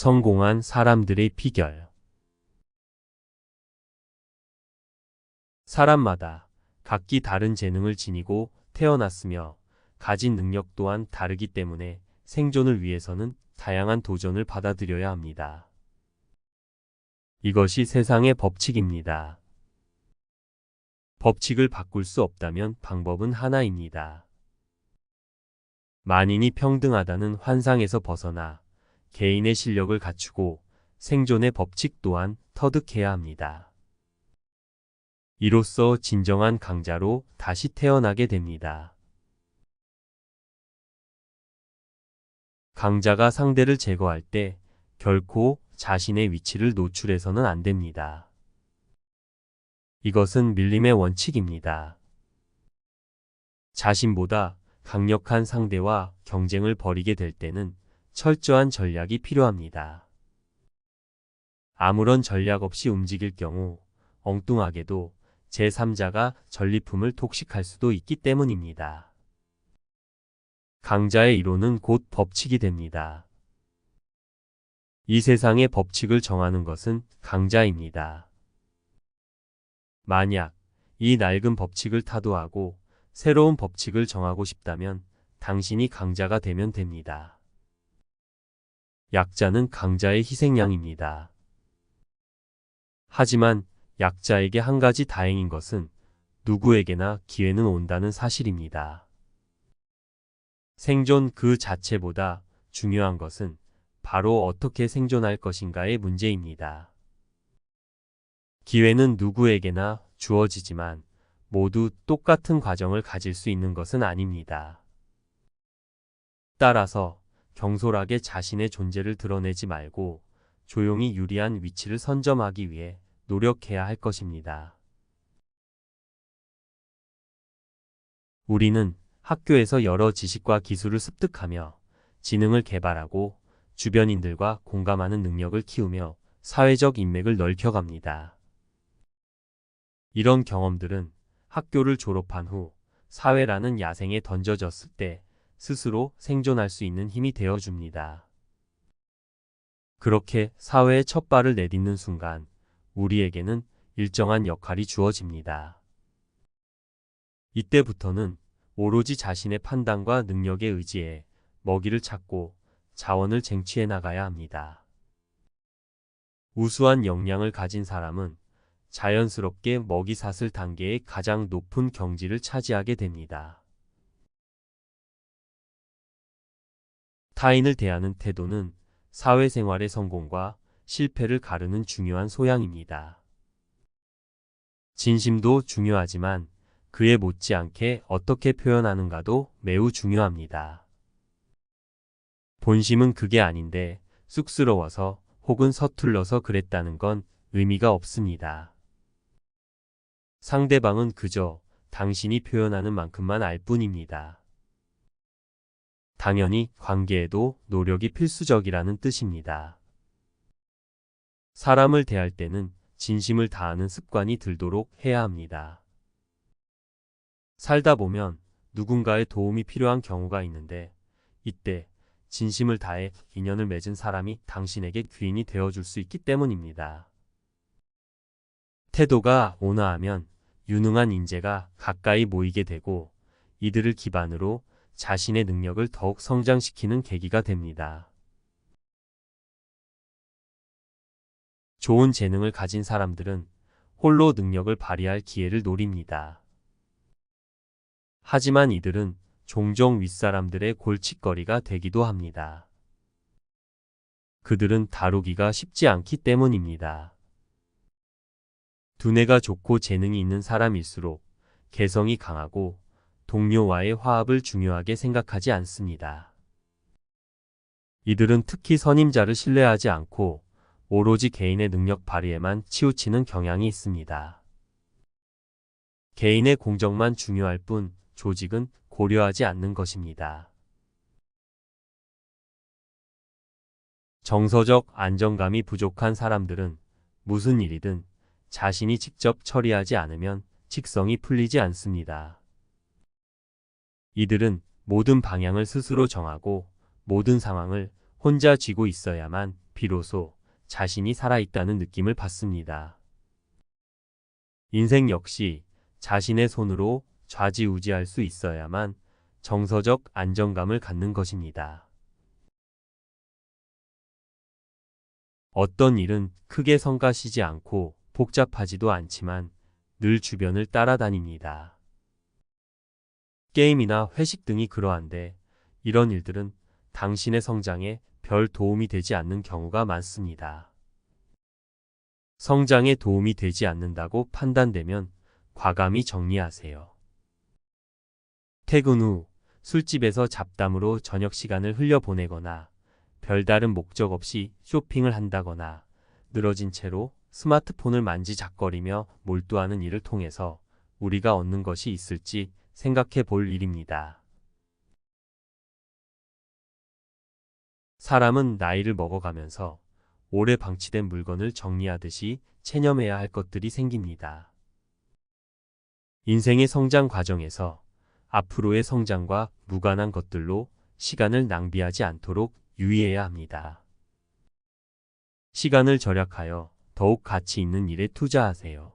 성공한 사람들의 비결. 사람마다 각기 다른 재능을 지니고 태어났으며 가진 능력 또한 다르기 때문에 생존을 위해서는 다양한 도전을 받아들여야 합니다. 이것이 세상의 법칙입니다. 법칙을 바꿀 수 없다면 방법은 하나입니다. 만인이 평등하다는 환상에서 벗어나 개인의 실력을 갖추고 생존의 법칙 또한 터득해야 합니다. 이로써 진정한 강자로 다시 태어나게 됩니다. 강자가 상대를 제거할 때 결코 자신의 위치를 노출해서는 안 됩니다. 이것은 밀림의 원칙입니다. 자신보다 강력한 상대와 경쟁을 벌이게 될 때는 철저한 전략이 필요합니다. 아무런 전략 없이 움직일 경우 엉뚱하게도 제3자가 전리품을 독식할 수도 있기 때문입니다. 강자의 이론은 곧 법칙이 됩니다. 이 세상의 법칙을 정하는 것은 강자입니다. 만약 이 낡은 법칙을 타도하고 새로운 법칙을 정하고 싶다면 당신이 강자가 되면 됩니다. 약자는 강자의 희생양입니다. 하지만 약자에게 한 가지 다행인 것은 누구에게나 기회는 온다는 사실입니다. 생존 그 자체보다 중요한 것은 바로 어떻게 생존할 것인가의 문제입니다. 기회는 누구에게나 주어지지만 모두 똑같은 과정을 가질 수 있는 것은 아닙니다. 따라서 경솔하게 자신의 존재를 드러내지 말고 조용히 유리한 위치를 선점하기 위해 노력해야 할 것입니다. 우리는 학교에서 여러 지식과 기술을 습득하며 지능을 개발하고 주변인들과 공감하는 능력을 키우며 사회적 인맥을 넓혀갑니다. 이런 경험들은 학교를 졸업한 후 사회라는 야생에 던져졌을 때 스스로 생존할 수 있는 힘이 되어줍니다. 그렇게 사회에 첫 발을 내딛는 순간 우리에게는 일정한 역할이 주어집니다. 이때부터는 오로지 자신의 판단과 능력에 의지해 먹이를 찾고 자원을 쟁취해 나가야 합니다. 우수한 역량을 가진 사람은 자연스럽게 먹이사슬 단계의 가장 높은 경지를 차지하게 됩니다. 타인을 대하는 태도는 사회생활의 성공과 실패를 가르는 중요한 소양입니다. 진심도 중요하지만 그에 못지않게 어떻게 표현하는가도 매우 중요합니다. 본심은 그게 아닌데 쑥스러워서 혹은 서툴러서 그랬다는 건 의미가 없습니다. 상대방은 그저 당신이 표현하는 만큼만 알 뿐입니다. 당연히 관계에도 노력이 필수적이라는 뜻입니다. 사람을 대할 때는 진심을 다하는 습관이 들도록 해야 합니다. 살다 보면 누군가의 도움이 필요한 경우가 있는데 이때 진심을 다해 인연을 맺은 사람이 당신에게 귀인이 되어줄 수 있기 때문입니다. 태도가 온화하면 유능한 인재가 가까이 모이게 되고 이들을 기반으로 자신의 능력을 더욱 성장시키는 계기가 됩니다. 좋은 재능을 가진 사람들은 홀로 능력을 발휘할 기회를 노립니다. 하지만 이들은 종종 윗사람들의 골칫거리가 되기도 합니다. 그들은 다루기가 쉽지 않기 때문입니다. 두뇌가 좋고 재능이 있는 사람일수록 개성이 강하고 동료와의 화합을 중요하게 생각하지 않습니다. 이들은 특히 선임자를 신뢰하지 않고 오로지 개인의 능력 발휘에만 치우치는 경향이 있습니다. 개인의 공적만 중요할 뿐 조직은 고려하지 않는 것입니다. 정서적 안정감이 부족한 사람들은 무슨 일이든 자신이 직접 처리하지 않으면 직성이 풀리지 않습니다. 이들은 모든 방향을 스스로 정하고 모든 상황을 혼자 쥐고 있어야만 비로소 자신이 살아있다는 느낌을 받습니다. 인생 역시 자신의 손으로 좌지우지할 수 있어야만 정서적 안정감을 갖는 것입니다. 어떤 일은 크게 성가시지 않고 복잡하지도 않지만 늘 주변을 따라다닙니다. 게임이나 회식 등이 그러한데 이런 일들은 당신의 성장에 별 도움이 되지 않는 경우가 많습니다. 성장에 도움이 되지 않는다고 판단되면 과감히 정리하세요. 퇴근 후 술집에서 잡담으로 저녁 시간을 흘려보내거나 별다른 목적 없이 쇼핑을 한다거나 늘어진 채로 스마트폰을 만지작거리며 몰두하는 일을 통해서 우리가 얻는 것이 있을지 생각해 볼 일입니다. 사람은 나이를 먹어가면서 오래 방치된 물건을 정리하듯이 체념해야 할 것들이 생깁니다. 인생의 성장 과정에서 앞으로의 성장과 무관한 것들로 시간을 낭비하지 않도록 유의해야 합니다. 시간을 절약하여 더욱 가치 있는 일에 투자하세요.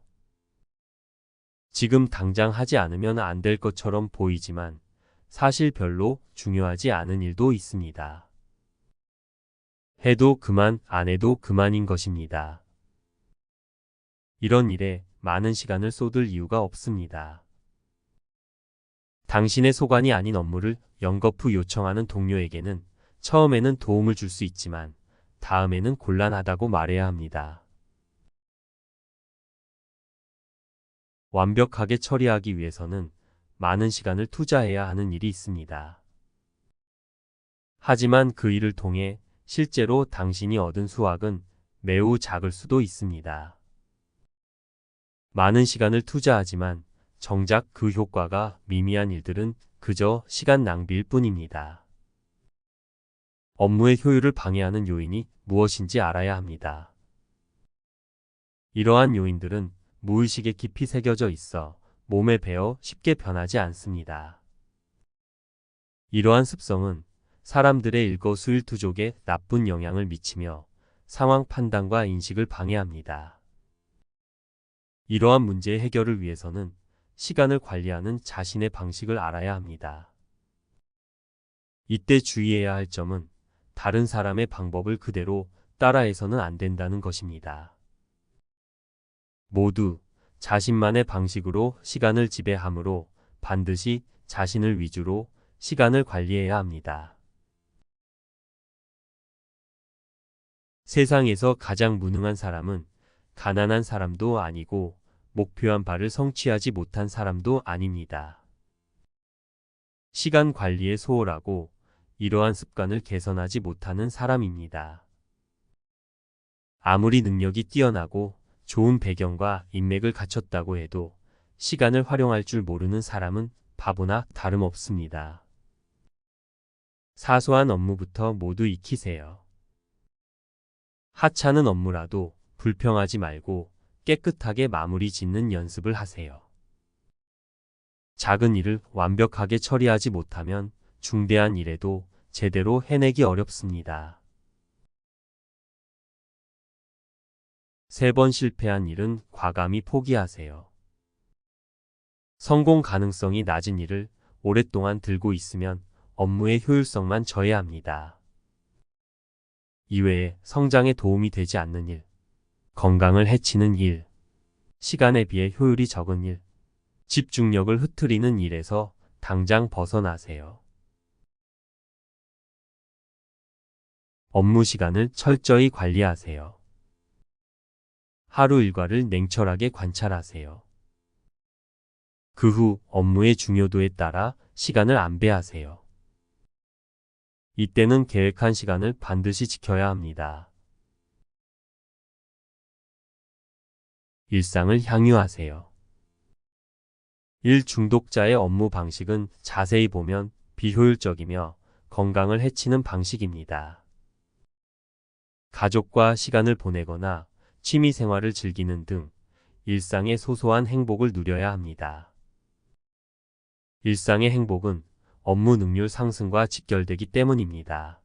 지금 당장 하지 않으면 안 될 것처럼 보이지만 사실 별로 중요하지 않은 일도 있습니다. 해도 그만, 안 해도 그만인 것입니다. 이런 일에 많은 시간을 쏟을 이유가 없습니다. 당신의 소관이 아닌 업무를 연거푸 요청하는 동료에게는 처음에는 도움을 줄 수 있지만 다음에는 곤란하다고 말해야 합니다. 완벽하게 처리하기 위해서는 많은 시간을 투자해야 하는 일이 있습니다. 하지만 그 일을 통해 실제로 당신이 얻은 수확은 매우 작을 수도 있습니다. 많은 시간을 투자하지만 정작 그 효과가 미미한 일들은 그저 시간 낭비일 뿐입니다. 업무의 효율을 방해하는 요인이 무엇인지 알아야 합니다. 이러한 요인들은 무의식에 깊이 새겨져 있어 몸에 배어 쉽게 변하지 않습니다. 이러한 습성은 사람들의 일거수일투족에 나쁜 영향을 미치며 상황 판단과 인식을 방해합니다. 이러한 문제의 해결을 위해서는 시간을 관리하는 자신의 방식을 알아야 합니다. 이때 주의해야 할 점은 다른 사람의 방법을 그대로 따라해서는 안 된다는 것입니다. 모두 자신만의 방식으로 시간을 지배하므로 반드시 자신을 위주로 시간을 관리해야 합니다. 세상에서 가장 무능한 사람은 가난한 사람도 아니고 목표한 바를 성취하지 못한 사람도 아닙니다. 시간 관리에 소홀하고 이러한 습관을 개선하지 못하는 사람입니다. 아무리 능력이 뛰어나고 좋은 배경과 인맥을 갖췄다고 해도 시간을 활용할 줄 모르는 사람은 바보나 다름없습니다. 사소한 업무부터 모두 익히세요. 하찮은 업무라도 불평하지 말고 깨끗하게 마무리 짓는 연습을 하세요. 작은 일을 완벽하게 처리하지 못하면 중대한 일에도 제대로 해내기 어렵습니다. 3번 실패한 일은 과감히 포기하세요. 성공 가능성이 낮은 일을 오랫동안 들고 있으면 업무의 효율성만 저해합니다. 이외에 성장에 도움이 되지 않는 일, 건강을 해치는 일, 시간에 비해 효율이 적은 일, 집중력을 흐트리는 일에서 당장 벗어나세요. 업무 시간을 철저히 관리하세요. 하루 일과를 냉철하게 관찰하세요. 그 후 업무의 중요도에 따라 시간을 안배하세요. 이때는 계획한 시간을 반드시 지켜야 합니다. 일상을 향유하세요. 일 중독자의 업무 방식은 자세히 보면 비효율적이며 건강을 해치는 방식입니다. 가족과 시간을 보내거나 취미 생활을 즐기는 등 일상의 소소한 행복을 누려야 합니다. 일상의 행복은 업무 능률 상승과 직결되기 때문입니다.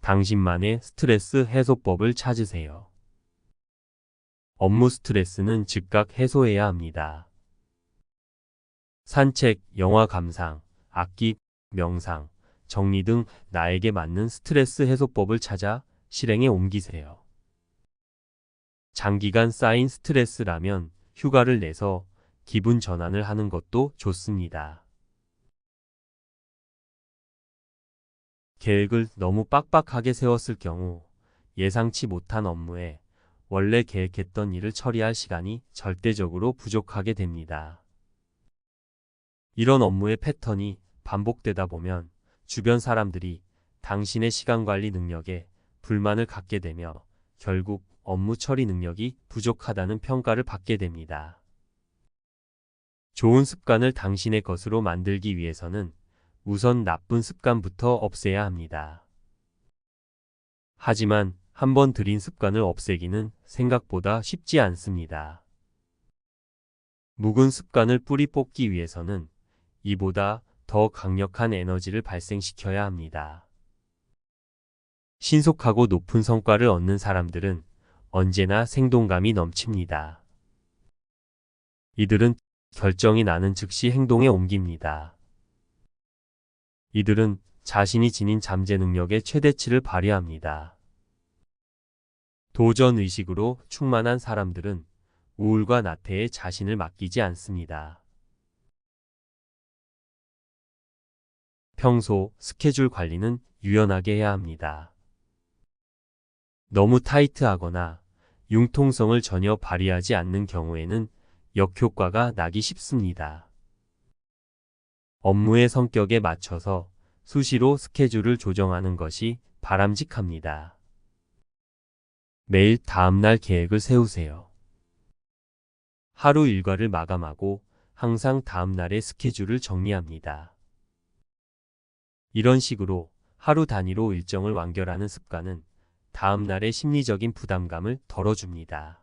당신만의 스트레스 해소법을 찾으세요. 업무 스트레스는 즉각 해소해야 합니다. 산책, 영화 감상, 악기, 명상, 정리 등 나에게 맞는 스트레스 해소법을 찾아 실행에 옮기세요. 장기간 쌓인 스트레스라면 휴가를 내서 기분 전환을 하는 것도 좋습니다. 계획을 너무 빡빡하게 세웠을 경우 예상치 못한 업무에 원래 계획했던 일을 처리할 시간이 절대적으로 부족하게 됩니다. 이런 업무의 패턴이 반복되다 보면 주변 사람들이 당신의 시간 관리 능력에 불만을 갖게 되며 결국 업무 처리 능력이 부족하다는 평가를 받게 됩니다. 좋은 습관을 당신의 것으로 만들기 위해서는 우선 나쁜 습관부터 없애야 합니다. 하지만 한번 들인 습관을 없애기는 생각보다 쉽지 않습니다. 묵은 습관을 뿌리 뽑기 위해서는 이보다 더 강력한 에너지를 발생시켜야 합니다. 신속하고 높은 성과를 얻는 사람들은 언제나 생동감이 넘칩니다. 이들은 결정이 나는 즉시 행동에 옮깁니다. 이들은 자신이 지닌 잠재 능력의 최대치를 발휘합니다. 도전 의식으로 충만한 사람들은 우울과 나태에 자신을 맡기지 않습니다. 평소 스케줄 관리는 유연하게 해야 합니다. 너무 타이트하거나 융통성을 전혀 발휘하지 않는 경우에는 역효과가 나기 쉽습니다. 업무의 성격에 맞춰서 수시로 스케줄을 조정하는 것이 바람직합니다. 매일 다음날 계획을 세우세요. 하루 일과를 마감하고 항상 다음날의 스케줄을 정리합니다. 이런 식으로 하루 단위로 일정을 완결하는 습관은 다음날의 심리적인 부담감을 덜어줍니다.